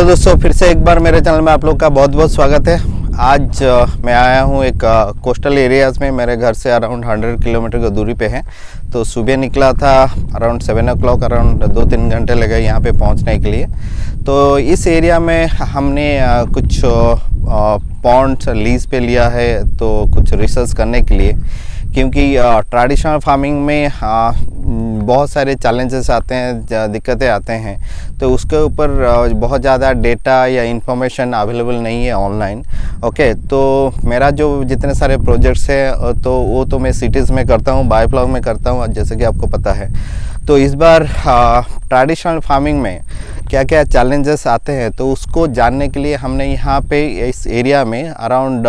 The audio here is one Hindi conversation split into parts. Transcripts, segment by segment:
हेलो दोस्तों, फिर से एक बार मेरे चैनल में आप लोग का बहुत बहुत स्वागत है। आज मैं आया हूँ एक कोस्टल एरियाज़ में। मेरे घर से अराउंड 100 किलोमीटर की दूरी पे है। तो सुबह निकला था अराउंड 7 o'clock, अराउंड 2-3 घंटे लगे यहाँ पे पहुँचने के लिए। तो इस एरिया में हमने कुछ पॉन्ड्स लीज पे लिया है, तो कुछ रिसर्च करने के लिए, क्योंकि ट्रेडिशनल फार्मिंग में बहुत सारे चैलेंजेस आते हैं, दिक्कतें आते हैं। तो उसके ऊपर बहुत ज़्यादा डेटा या इंफॉर्मेशन अवेलेबल नहीं है ऑनलाइन। ओके, तो मेरा जो जितने सारे प्रोजेक्ट्स हैं तो वो तो मैं सिटीज़ में करता हूँ, बायोफ्लॉग में करता हूँ, जैसे कि आपको पता है। तो इस बार ट्रेडिशनल फार्मिंग में क्या क्या चैलेंजेस आते हैं, तो उसको जानने के लिए हमने यहाँ पे इस एरिया में अराउंड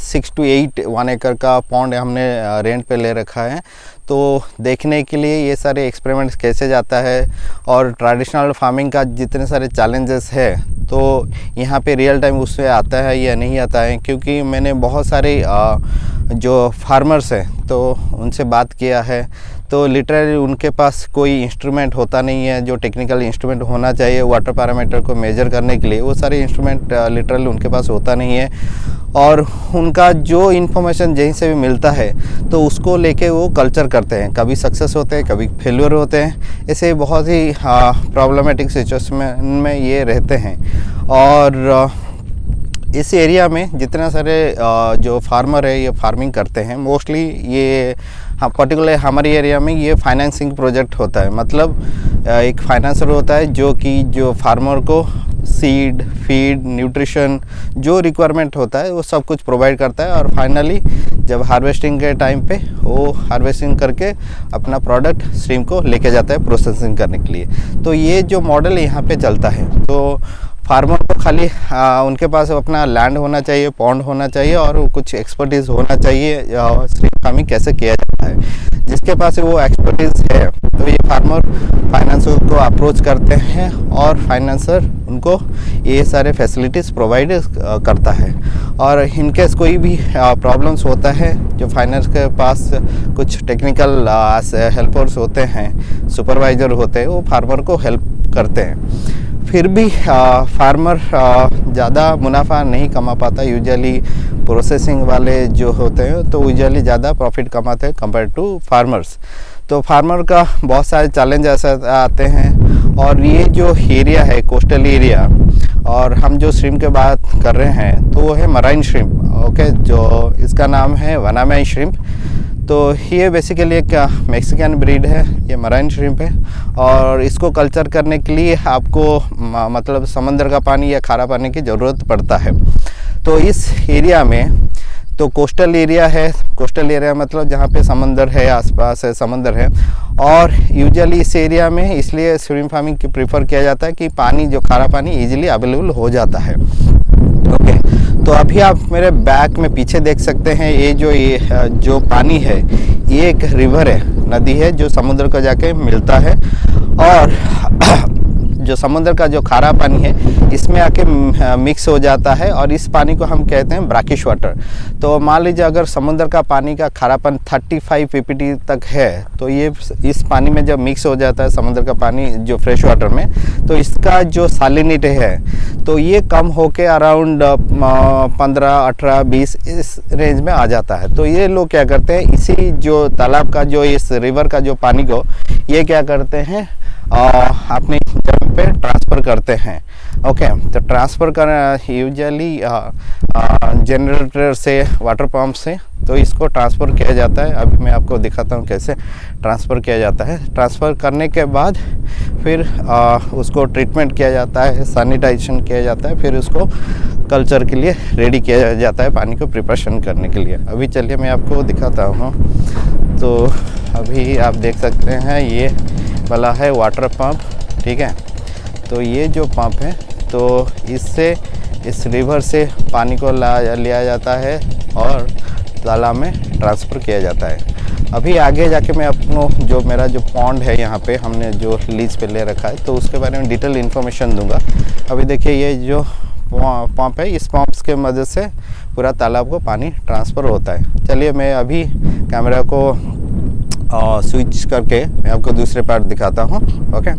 6 to 8 1 एकड़ का पॉन्ड हमने रेंट पे ले रखा है। तो देखने के लिए ये सारे एक्सपेरिमेंट्स कैसे जाता है और ट्रेडिशनल फार्मिंग का जितने सारे चैलेंजेस है, तो यहाँ पे रियल टाइम उससे आता है या नहीं आता है। क्योंकि मैंने बहुत सारे जो फार्मर्स हैं तो उनसे बात किया है, तो लिटरली उनके पास कोई इंस्ट्रूमेंट होता नहीं है जो टेक्निकल इंस्ट्रूमेंट होना चाहिए वाटर पैरामीटर को मेजर करने के लिए। वो सारे इंस्ट्रूमेंट लिटरली उनके पास होता नहीं है, और उनका जो इन्फॉर्मेशन जहीं से भी मिलता है तो उसको लेके वो कल्चर करते हैं। कभी सक्सेस होते हैं, कभी फेल्यूर होते हैं। ऐसे बहुत ही प्रॉब्लमेटिक सिचुएशन में ये रहते हैं। और इस एरिया में जितना सारे जो फार्मर है ये फार्मिंग करते हैं, मोस्टली ये पर्टिकुलर हमारे एरिया में ये फाइनेंसिंग प्रोजेक्ट होता है। मतलब एक फाइनेंसर होता है जो फार्मर को सीड, फीड, न्यूट्रिशन जो रिक्वायरमेंट होता है वो सब कुछ प्रोवाइड करता है, और फाइनली जब हार्वेस्टिंग के टाइम पे वो हार्वेस्टिंग करके अपना प्रोडक्ट स्ट्रीम को लेके जाता है प्रोसेसिंग करने के लिए। तो ये जो मॉडल यहाँ पे चलता है, तो फार्मर को खाली उनके पास अपना लैंड होना चाहिए, पॉन्ड होना चाहिए, और कुछ एक्सपर्टीज़ होना चाहिए स्ट्रीम फार्मिंग कैसे किया जाता है। जिसके पास वो एक्सपर्टीज़ है तो ये फार्मर फाइनेंसर को अप्रोच करते हैं, और फाइनेंसर उनको ये सारे फैसिलिटीज़ प्रोवाइड करता है। और इनकेस कोई भी प्रॉब्लम्स होता है, जो फाइनेंस के पास कुछ टेक्निकल हेल्पर्स होते हैं, सुपरवाइज़र होते हैं, वो फार्मर को हेल्प करते हैं। फिर भी फार्मर ज़्यादा मुनाफा नहीं कमा पाता। यूजुअली प्रोसेसिंग वाले जो होते हैं तो यूजुअली ज़्यादा प्रॉफिट कमाते हैं कंपेयर टू फार्मर्स। तो फार्मर का बहुत सारे चैलेंज ऐसे आते हैं। और ये जो एरिया है कोस्टल एरिया, और हम जो श्रिम्प की बात कर रहे हैं तो वो है मराइन श्रिम्प। ओके, जो इसका नाम है वनामेई श्रिम्प। तो ये बेसिकली एक मैक्सिकन ब्रीड है, ये मराइन श्रिम्प है। और इसको कल्चर करने के लिए आपको मतलब समंदर का पानी या खारा पानी की ज़रूरत पड़ता है। तो इस एरिया में तो कोस्टल एरिया है। कोस्टल एरिया मतलब जहाँ पे समंदर है, आसपास है समंदर है। और यूजुअली इस एरिया में इसलिए श्रिम्प फार्मिंग की प्रीफर किया जाता है कि पानी जो खारा पानी इजीली अवेलेबल हो जाता है। ओके, तो अभी आप मेरे बैक में पीछे देख सकते हैं, ये जो पानी है ये एक रिवर है, नदी है, जो समुद्र को जाके मिलता है। और जो समुद्र का जो खारा पानी है इसमें आके मिक्स हो जाता है, और इस पानी को हम कहते हैं ब्रैकिश वाटर। तो मान लीजिए अगर समुद्र का पानी का खारापन 35 ppt तक है, तो ये इस पानी में जब मिक्स हो जाता है समुद्र का पानी जो फ्रेश वाटर में, तो इसका जो सैलिनिटी है तो ये कम होके अराउंड 15, 18, 20 इस रेंज में आ जाता है। तो ये लोग क्या करते हैं, इसी जो तालाब का जो इस रिवर का जो पानी को ये क्या करते हैं अपने जमीन पे ट्रांसफ़र करते हैं। ओके, तो ट्रांसफ़र करना यूजुअली जनरेटर से, वाटर पंप से, तो इसको ट्रांसफ़र किया जाता है। अभी मैं आपको दिखाता हूँ कैसे ट्रांसफ़र किया जाता है। ट्रांसफ़र करने के बाद फिर उसको ट्रीटमेंट किया जाता है, सैनिटाइजेशन किया जाता है, फिर उसको कल्चर के लिए रेडी किया जाता है पानी को प्रिपरेशन करने के लिए। अभी चलिए मैं आपको दिखाता हूँ। तो अभी आप देख सकते हैं ये वाला है वाटर पंप, ठीक है। तो ये जो पंप है तो इससे इस रिवर से पानी को लिया जाता है और तालाब में ट्रांसफ़र किया जाता है। अभी आगे जाके मैं अपनों जो मेरा जो पॉन्ड है यहाँ पे हमने जो लीज पे ले रखा है, तो उसके बारे में डिटेल इन्फॉर्मेशन दूंगा। अभी देखिए ये जो पंप है, इस पंप के मदद से पूरा तालाब को पानी ट्रांसफ़र होता है। चलिए मैं अभी कैमरा को स्विच करके मैं आपको दूसरे पार्ट दिखाता हूँ। ओके,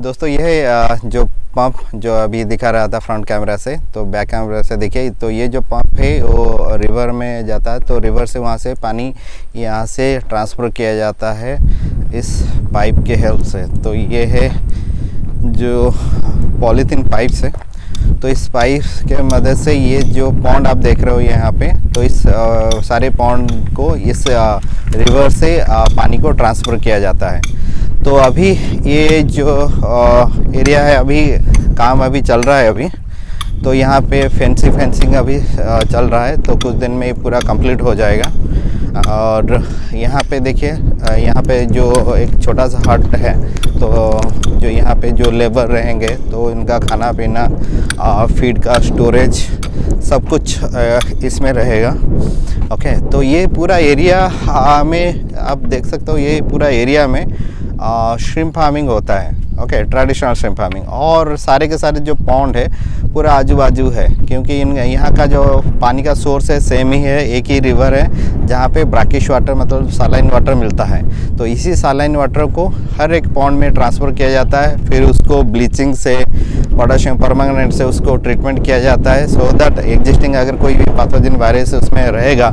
दोस्तों यह जो पंप जो अभी दिखा रहा था फ्रंट कैमरा से, तो बैक कैमरा से देखिए, तो ये जो पंप है वो रिवर में जाता है, तो रिवर से वहाँ से पानी यहाँ से ट्रांसफ़र किया जाता है इस पाइप के हेल्प से। तो ये है जो पॉलीथीन पाइप से, तो इस पाइप के मदद से ये जो पॉन्ड आप देख रहे हो यहाँ पे, तो इस सारे पॉन्ड को इस रिवर से पानी को ट्रांसफ़र किया जाता है। तो अभी ये जो एरिया है, अभी काम अभी चल रहा है अभी, तो यहाँ पे फेंसिंग अभी चल रहा है, तो कुछ दिन में ये पूरा कंप्लीट हो जाएगा। और यहाँ पे देखिए, यहाँ पे जो एक छोटा सा हट है, तो जो यहाँ पे जो लेबर रहेंगे तो इनका खाना पीना, फीड का स्टोरेज सब कुछ इसमें रहेगा। ओके, तो ये पूरा एरिया में आप देख सकते हो, ये पूरा एरिया में श्रिम्प फार्मिंग होता है। ओके, ट्रेडिशनल श्रिम्प फार्मिंग, और सारे के सारे जो पॉन्ड है पूरा आजू बाजू है, क्योंकि यहाँ का जो पानी का सोर्स है सेम ही है, एक ही रिवर है जहाँ पे ब्रैकिश वाटर मतलब सालाइन वाटर मिलता है। तो इसी सालाइन वाटर को हर एक पॉन्ड में ट्रांसफ़र किया जाता है, फिर उसको ब्लीचिंग से, पोटेशियम परमंगनेट से उसको ट्रीटमेंट किया जाता है, सो दैट एग्जिस्टिंग अगर कोई भी पैथोजन वायरस उसमें रहेगा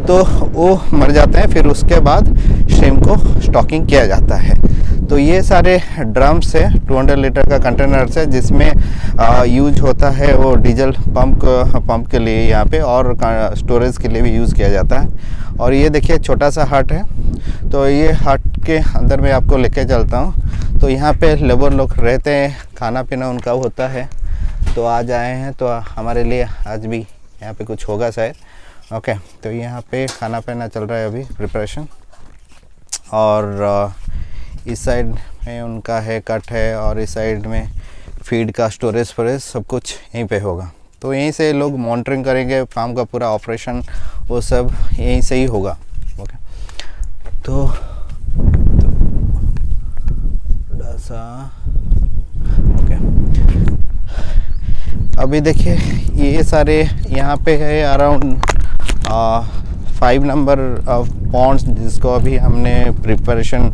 तो वो मर जाते हैं। फिर उसके बाद श्रिम्प को स्टॉकिंग किया जाता है। तो ये सारे ड्रम्स है 200 लीटर का कंटेनर है, जिसमें यूज होता है वो डीजल पंप के लिए यहाँ पे, और स्टोरेज के लिए भी यूज़ किया जाता है। और ये देखिए छोटा सा हट है, तो ये हट के अंदर में आपको लेके चलता हूँ। तो यहाँ पे लेबर लोग रहते हैं, खाना पीना उनका होता है। तो आज आए हैं तो हमारे लिए आज भी यहाँ पे कुछ होगा शायद। ओके, तो यहाँ पे खाना पीना चल रहा है अभी प्रिपरेशन, और इस साइड में उनका है कट है, और इस साइड में फीड का स्टोरेज फोरेज सब कुछ यहीं पे होगा। तो यहीं से लोग मॉनिटरिंग करेंगे, फार्म का पूरा ऑपरेशन वो सब यहीं से ही होगा। ओके, तो थोड़ा सा ओके, अभी देखिए ये सारे यहाँ पे है अराउंड 5 नंबर पॉन्ड्स जिसको अभी हमने प्रिपरेशन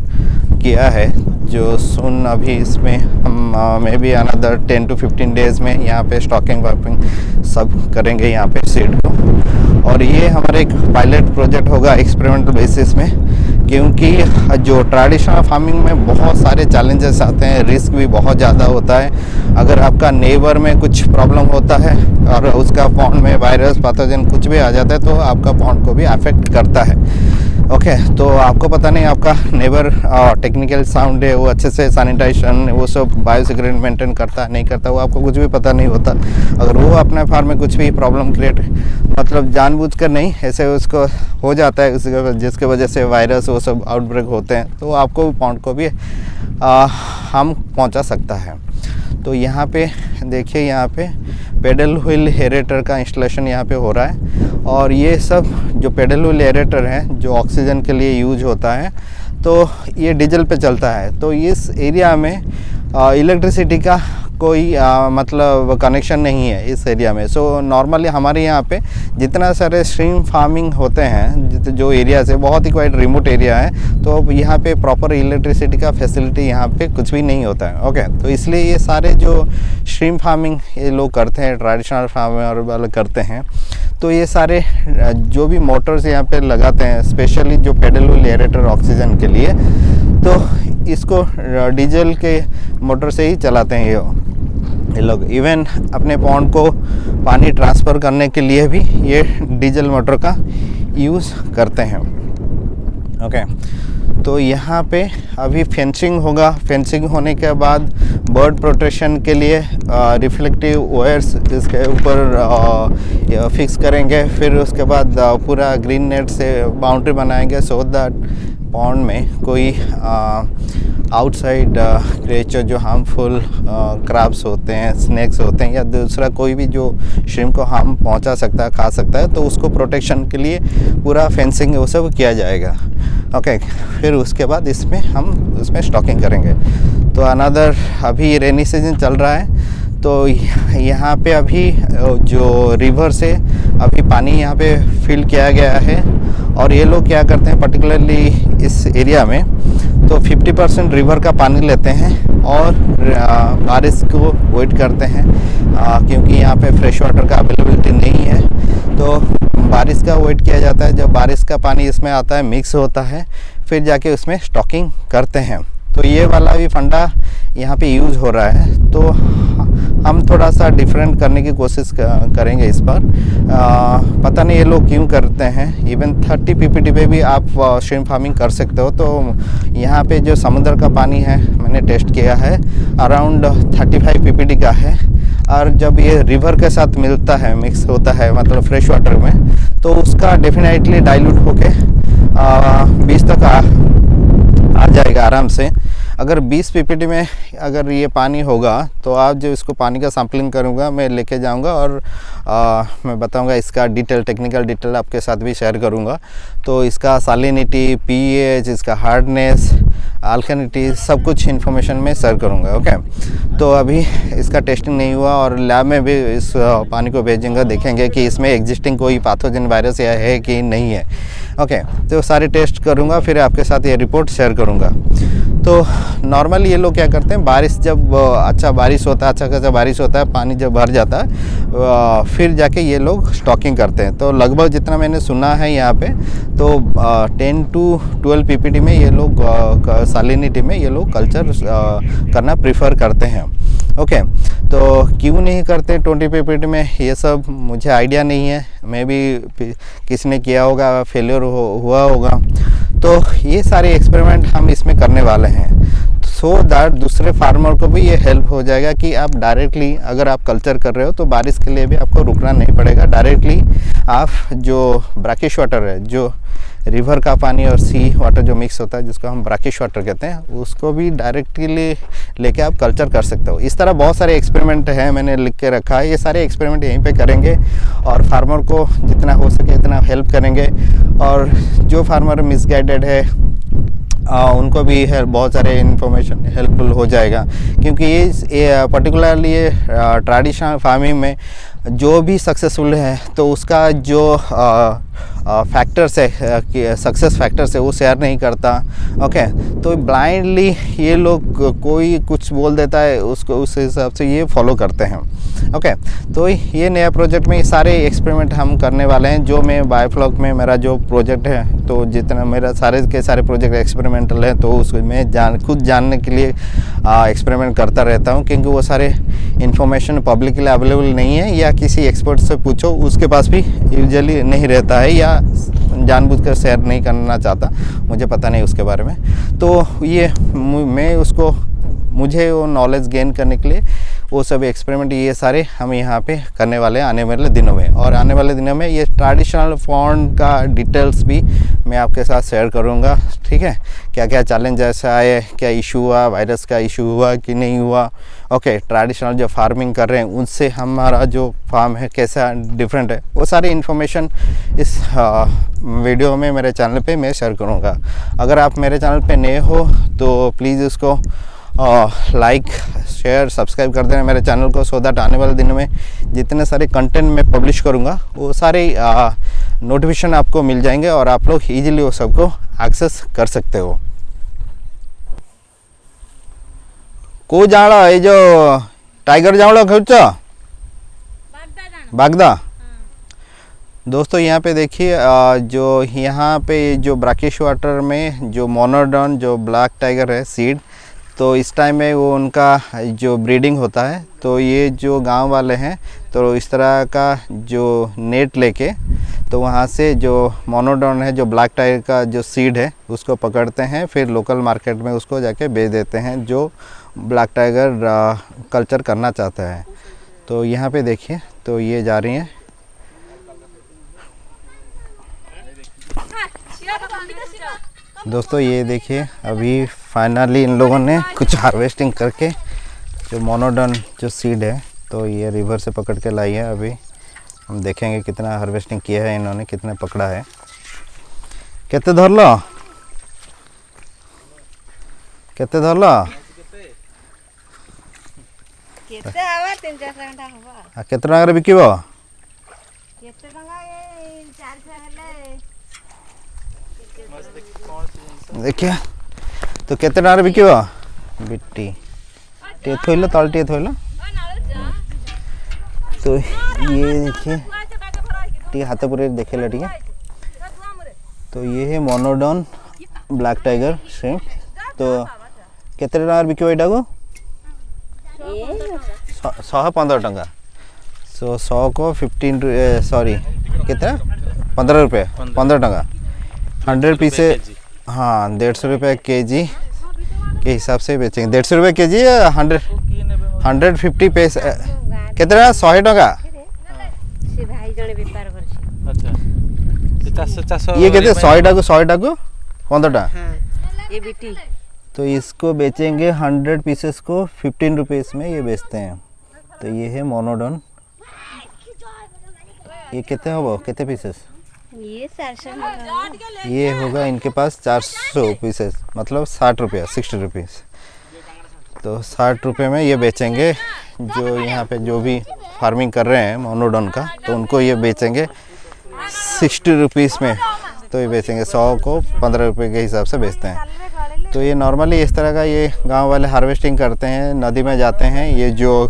किया है, जो सुन अभी इसमें हम may be another 10 to 15 days में यहाँ पे स्टॉकिंग वार्पिंग सब करेंगे यहाँ पे सीड को। और ये हमारा एक पायलट प्रोजेक्ट होगा एक्सपेरिमेंटल बेसिस में, क्योंकि जो ट्रेडिशनल फार्मिंग में बहुत सारे चैलेंजेस आते हैं, रिस्क भी बहुत ज़्यादा होता है। अगर आपका नेबर में कुछ प्रॉब्लम होता है और उसका पॉन्ड में वायरस पैथोजन कुछ भी आ जाता है, तो आपका पॉन्ड को भी अफेक्ट करता है। ओके, तो आपको पता नहीं आपका नेबर टेक्निकल साउंड है, वो अच्छे से सैनिटाइजेशन वो सब बायोसिक्योरिटी मेंटेन करता है नहीं करता, वो आपको कुछ भी पता नहीं होता। अगर वो अपने फार्म में कुछ भी प्रॉब्लम क्रिएट मतलब जानबूझकर नहीं, ऐसे उसको हो जाता है जिसके वजह से वायरस वो सब आउटब्रेक होते हैं, तो आपको पॉन्ड को भी हम पहुंचा सकता है। तो यहाँ पे देखिए, यहाँ पे पेडल व्हील एरेटर का इंस्टॉलेशन यहाँ पे हो रहा है, और ये सब जो पेडल व्हील एरेटर है जो ऑक्सीजन के लिए यूज होता है, तो ये डीजल पे चलता है। तो इस एरिया में इलेक्ट्रिसिटी का कोई मतलब कनेक्शन नहीं है इस एरिया में। सो नॉर्मली हमारे यहाँ पे जितना सारे श्रिम्प फार्मिंग होते हैं, जो एरिया से बहुत ही क्वाइट रिमोट एरिया है, तो यहाँ पे प्रॉपर इलेक्ट्रिसिटी का फैसिलिटी यहाँ पे कुछ भी नहीं होता है। ओके, तो इसलिए ये सारे जो श्रिम्प फार्मिंग ये लोग करते हैं, ट्रेडिशनल फार्मर वाले करते हैं, तो ये सारे जो भी मोटर्स यहाँ पे लगाते हैं, स्पेशली जो पेडल व्हील एरेटर ऑक्सीजन के लिए, तो इसको डीजल के मोटर से ही चलाते हैं ये लोग। इवन अपने पॉन्ड को पानी ट्रांसफ़र करने के लिए भी ये डीजल मोटर का यूज़ करते हैं। ओके, तो यहाँ पे अभी फेंसिंग होगा। फेंसिंग होने के बाद बर्ड प्रोटेक्शन के लिए रिफ्लेक्टिव वायर्स इसके ऊपर फिक्स करेंगे। फिर उसके बाद पूरा ग्रीन नेट से बाउंड्री बनाएंगे, सो दैट पॉन्ड में कोई आउटसाइड क्रिएचर जो हार्मफुल क्रैब्स होते हैं, स्नैक्स होते हैं, या दूसरा कोई भी जो श्रिम्प को हार्म पहुंचा सकता है, खा सकता है, तो उसको प्रोटेक्शन के लिए पूरा फेंसिंग वो सब किया जाएगा। ओके, फिर उसके बाद इसमें हम उसमें स्टॉकिंग करेंगे। तो अनदर अभी रेनी सीजन चल रहा है, तो यहाँ पे अभी जो रिवर से अभी पानी यहाँ पे फिल किया गया है, और ये लोग क्या करते हैं पर्टिकुलरली इस एरिया में, तो 50% रिवर का पानी लेते हैं और बारिश को वेट करते हैं, क्योंकि यहाँ पे फ्रेश वाटर का अवेलेबिलिटी नहीं है। तो बारिश का वेट किया जाता है, जब बारिश का पानी इसमें आता है मिक्स होता है, फिर जाके उसमें स्टॉकिंग करते हैं। तो ये वाला भी फंडा यहाँ पे यूज़ हो रहा है। तो हम थोड़ा सा डिफरेंट करने की कोशिश करेंगे इस पर। पता नहीं ये लोग क्यों करते हैं। इवन 30 पीपीटी पे भी आप श्रिम्प फार्मिंग कर सकते हो। तो यहाँ पे जो समुद्र का पानी है मैंने टेस्ट किया है, अराउंड 35 पीपीटी का है। और जब ये रिवर के साथ मिलता है, मिक्स होता है मतलब फ्रेश वाटर में, तो उसका डेफिनेटली डाइल्यूट होके 20 तक आ जाएगा आराम से। अगर 20 पीपीटी में अगर ये पानी होगा तो आज जो इसको पानी का सैम्पलिंग करूँगा, मैं लेके जाऊँगा और मैं बताऊँगा इसका टेक्निकल डिटेल आपके साथ भी शेयर करूँगा। तो इसका सैलिनिटी, पीएच, इसका हार्डनेस, अल्कलिनिटी, सब कुछ इन्फॉर्मेशन में शेयर करूँगा। ओके, तो अभी इसका टेस्टिंग नहीं हुआ और लैब में भी इस पानी को भेजेंगे, देखेंगे कि इसमें एग्जिस्टिंग कोई पैथोजन वायरस या है कि नहीं है। ओके, तो सारे टेस्ट करूँगा, फिर आपके साथ ये रिपोर्ट शेयर करूँगा। तो नॉर्मली ये लोग क्या करते हैं, बारिश जब अच्छा खासा बारिश होता है, पानी जब भर जाता है, फिर जाके ये लोग स्टॉकिंग करते हैं। तो लगभग जितना मैंने सुना है यहाँ पे, तो 10 to 12 पीपीटी में ये लोग सैलिनिटी में ये लोग कल्चर करना प्रीफर करते हैं। ओके, तो क्यों नहीं करते 20 पीपीटी में, ये सब मुझे आइडिया नहीं है। मैं भी किसी ने किया होगा, फेलियर हुआ होगा। तो ये सारे एक्सपेरिमेंट हम इसमें करने वाले हैं, सो दैट दूसरे फार्मर को भी ये हेल्प हो जाएगा कि आप डायरेक्टली अगर आप कल्चर कर रहे हो तो बारिश के लिए भी आपको रुकना नहीं पड़ेगा। डायरेक्टली आप जो ब्रैकिश वाटर है, जो रिवर का पानी और सी वाटर जो मिक्स होता है, जिसको हम ब्रैकिश वाटर कहते हैं, उसको भी डायरेक्टली लेके आप कल्चर कर सकते हो। इस तरह बहुत सारे एक्सपेरिमेंट हैं, मैंने लिख के रखा है। ये सारे एक्सपेरिमेंट यहीं पे करेंगे और फार्मर को जितना हो सके इतना हेल्प करेंगे। और जो फार्मर मिसगाइडेड है उनको भी बहुत सारे इन्फॉर्मेशन हेल्पफुल हो जाएगा, क्योंकि ये पर्टिकुलरली ये ट्रेडिशनल फार्मिंग में जो भी सक्सेसफुल है तो उसका जो फैक्टर्स है, सक्सेस फैक्टर्स है, वो शेयर नहीं करता। ओके, तो ब्लाइंडली ये लोग कोई कुछ बोल देता है, उसको उस हिसाब से ये फॉलो करते हैं। ओके, तो ये नया प्रोजेक्ट में सारे एक्सपेरिमेंट हम करने वाले हैं। जो मैं बायोफ्लॉक में मेरा जो प्रोजेक्ट है, तो जितना मेरा सारे के सारे प्रोजेक्ट एक्सपेरिमेंटल है, तो उसको मैं खुद जानने के लिए एक्सपेरिमेंट करता रहता हूँ, क्योंकि वो सारे इन्फॉर्मेशन पब्लिकली अवेलेबल नहीं है, या किसी एक्सपर्ट से पूछो उसके पास भी यूजुअली नहीं रहता है, या जानबूझकर शेयर नहीं करना चाहता, मुझे पता नहीं उसके बारे में। तो ये मैं मुझे वो नॉलेज गेन करने के लिए वो सब एक्सपेरिमेंट ये सारे हम यहाँ पे करने वाले हैं आने वाले दिनों में। और आने वाले दिनों में ये ट्रेडिशनल पॉन्ड का डिटेल्स भी मैं आपके साथ शेयर करूँगा। ठीक है, क्या क्या चैलेंजेस आए, क्या इशू हुआ, वायरस का इशू हुआ कि नहीं हुआ। ओके, ट्रेडिशनल जो फार्मिंग कर रहे हैं उनसे हमारा जो फार्म है कैसा डिफरेंट है, वो सारी इन्फॉर्मेशन इस वीडियो में मेरे चैनल पे मैं शेयर करूँगा। अगर आप मेरे चैनल पे नए हो तो प्लीज़ उसको लाइक, शेयर, सब्सक्राइब कर देना मेरे चैनल को, सो दैट आने वाले दिनों में जितने सारे कंटेंट मैं पब्लिश करूँगा वो सारे नोटिफिकेशन आपको मिल जाएंगे और आप लोग ईजिली वो सबको एक्सेस कर सकते हो। को जाओ ये जो टाइगर जाओ खेच बागदा। दोस्तों यहाँ पे देखिए, जो यहाँ पे जो ब्रैकिश वाटर में जो मोनोडॉन जो ब्लैक टाइगर है सीड, तो इस टाइम में वो उनका जो ब्रीडिंग होता है, तो ये जो गांव वाले हैं तो इस तरह का जो नेट लेके तो वहाँ से जो मोनोडॉन है, जो ब्लैक टाइगर का जो सीड है, उसको पकड़ते हैं, फिर लोकल मार्केट में उसको जाके बेच देते हैं जो ब्लैक टाइगर कल्चर करना चाहता है। तो यहाँ पे देखिए, तो ये जा रही हैं। दोस्तों ये देखिए, अभी फाइनली इन लोगों ने कुछ हार्वेस्टिंग करके जो मोनोडॉन जो सीड है, तो ये रिवर से पकड़ के लाई है। अभी हम देखेंगे कितना हार्वेस्टिंग किया है इन्होंने, कितने पकड़ा है। कितने धर लो, कितने धर लो, केते टंका बिकिब? देखिए तो केते टार बिकिब बिट्टी टे थोइल तल टे थोइल तो ये देखिए टी हाथ पूरे देखेला टी तो ये है मोनोडॉन ब्लैक टाइगर श्रिम्प तो केते टार बिकिब एटा को 115 टंका सो 100 को 15 सॉरी कितना 15 रुपये 15 टंका 100 पीसेस हाँ 150 रुपये केजी के हिसाब से बेचेंगे 150 रुपये केजी या 150 पैसे कितना 100 टंका ये कहते 100 टा को 15 ये बेटी तो इसको बेचेंगे 100 पीसेस को 15 रुपीस में ये बेचते हैं तो ये है मोनोडॉन ये कितने होगा कितने पीसेस ये 400 ये होगा इनके पास 400 पीसेस मतलब 60 रुपया 60 रुपीस तो 60 रुपये में ये बेचेंगे जो यहाँ पे जो भी फार्मिंग कर रहे हैं मोनोडॉन का तो उनको ये बेचेंगे 60 रुपीस में तो ये बेचेंगे 100 को 15 रुपये के हिसाब से बेचते हैं तो ये नॉर्मली इस तरह का ये गांव वाले हार्वेस्टिंग करते हैं नदी में जाते हैं ये जो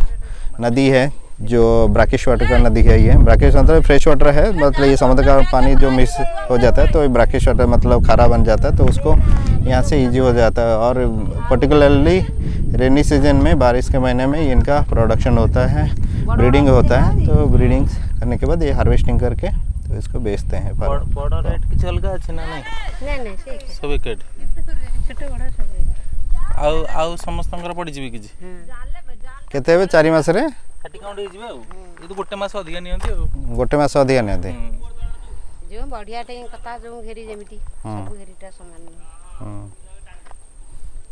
नदी है जो ब्रैकिश वाटर का नदी है ये ब्रैकिश मतलब फ्रेश वाटर है मतलब ये समुद्र का पानी जो मिक्स हो जाता है तो ये ब्रैकिश वाटर मतलब खारा बन जाता है तो उसको यहाँ से इजी हो जाता है और पर्टिकुलरली रेनी सीजन में बारिश के महीने में इनका प्रोडक्शन होता है ब्रीडिंग होता है तो ब्रीडिंग करने के बाद ये हार्वेस्टिंग करके तो इसको बेचते हैं बड़ रेट किछ अलगा अछि ना नहीं सब एकेट छोटे बड़ा सब आउ समस्तंकर पड़ी जीवी किछ केते हेबे 4 मास रे 30 काउंट हे जीवे ये तो गोटे मास अधिका नियंती गोटे मास अधिका नियंती जो बढ़िया टे कथा जो घेरी जेमिति सब घेरीटा समान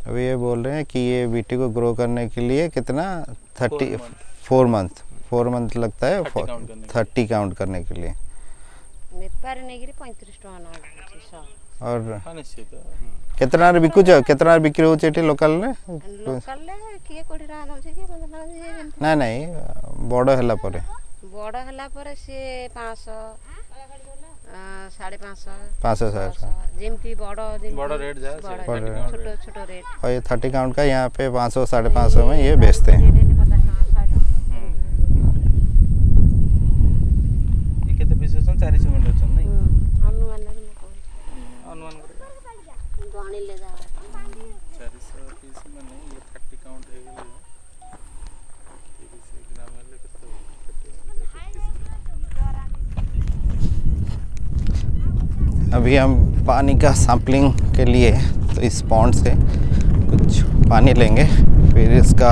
अभी ये बोल रहे हैं कि ये बीटी को ग्रो करने के लिए कितना 4 मंथ लगता है 30 काउंट करने के लिए बेपार नहीं गिरी 35 टका ना और निश्चित केतना रे बिकु छ केतना रे बिक्री होचे एटी लोकल रे किए कोठी रहा दउछे कि ना नहीं बड़ हला परे बड़ हला परे से 500 550 500 जेमती बड़ रेट जा छोटो छोटो रेट और ये 30 काउंट का यहाँ पे 500 550 में ये बेचते हैं ये केते पीसेस 400 मिनट छ नहीं अनुमान में कोई अनुमान करे दोहनी ले जा 400 पीस में नहीं ये 30 काउंट है गेले 30 ग्राम ले कितना अभी हम पानी का सैंपलिंग के लिए तो इस पॉन्ड से कुछ पानी लेंगे फिर इसका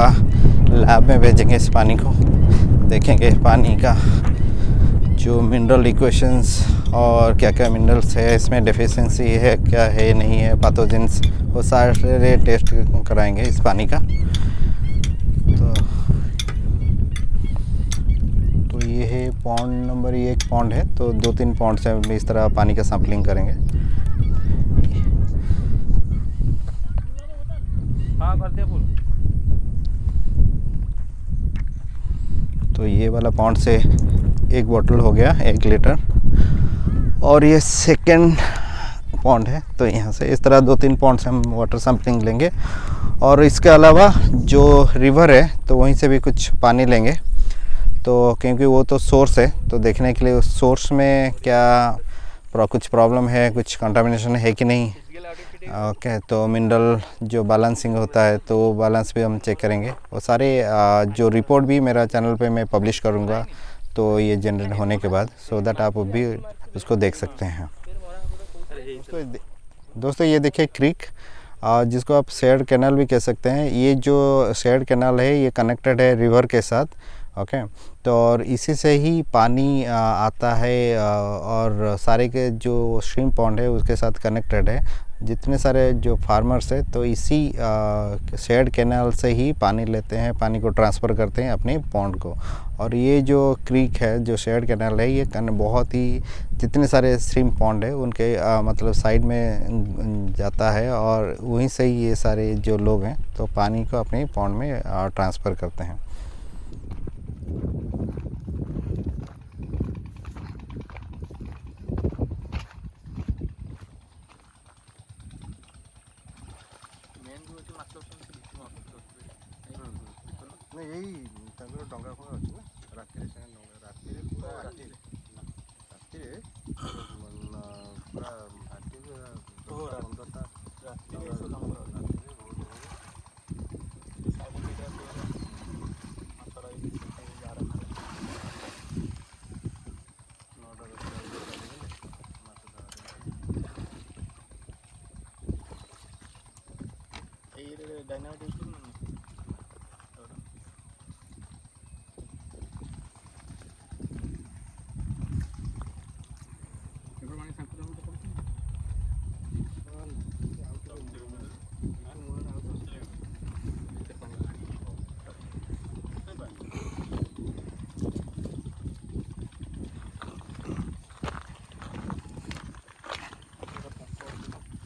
लैब में भेजेंगे इस पानी को देखेंगे पानी का जो मिनरल इक्वेशंस और क्या क्या मिनरल्स है इसमें डेफिशिएंसी है क्या है नहीं है पैथोजेंस वो सारे टेस्ट कराएंगे इस पानी का तो ये है पॉन्ड नंबर ये एक पॉन्ड है तो 2-3 पॉन्ड से हम इस तरह पानी का सैंपलिंग करेंगे हां कर दिया फुल तो ये वाला पॉन्ड से एक बोतल हो गया 1 लीटर और ये सेकंड पॉन्ड है तो यहाँ से इस तरह 2-3 पॉन्ड से हम वाटर सैंपलिंग लेंगे और इसके अलावा जो रिवर है तो वहीं से भी कुछ पानी लेंगे तो क्योंकि वो तो सोर्स है तो देखने के लिए उस सोर्स में क्या कुछ प्रॉब्लम है कुछ कंटामिनेशन है कि नहीं ओके तो मिनरल जो बैलेंसिंग होता है तो वो बैलेंस भी हम चेक करेंगे वो सारे जो रिपोर्ट भी मेरा चैनल पे मैं पब्लिश करूँगा तो ये जनरेट होने के बाद सो दैट आप भी उसको देख सकते हैं दोस्तों ये देखिए क्रीक जिसको आप शेयर्ड कैनाल भी कह सकते हैं ये जो शेयर्ड कैनाल है ये कनेक्टेड है रिवर के साथ ओके तो और इसी से ही पानी आता है और सारे के जो श्रिम्प पॉन्ड है उसके साथ कनेक्टेड है जितने सारे जो फार्मर्स है तो इसी शेयर्ड कैनाल से ही पानी लेते हैं पानी को ट्रांसफ़र करते हैं अपने पॉन्ड को और ये जो क्रीक है जो शेयर्ड कैनाल है ये बहुत ही जितने सारे श्रिम्प पॉन्ड है उनके मतलब साइड में जाता है और वहीं से ही ये सारे जो लोग हैं तो पानी को अपने पॉन्ड में ट्रांसफ़र करते हैं ମେନ୍ ଯେଉଁ ଅଛି ମାଛ ଅଛନ୍ତି ସେ ଭିତରୁ ମାଛ ରଖିବେ ନା ଏଇ ତାଙ୍କର ଡଙ୍ଗା ଫଙ୍ଗା ଅଛି ନା ରାତିରେ ସେମାନେ ଡଙ୍ଗା ରାତିରେ ପୁରା ରାତିରେ ପୁରା ରାତିରେ 10ଟା 15ଟା ରାତିରେ ରାତିରେ ବହୁତ ମାଛ ରହିକି ବାର 9ଟା 10ଟା ମାଛ ଧରା ଏଇ ଡାଇନାମିକ୍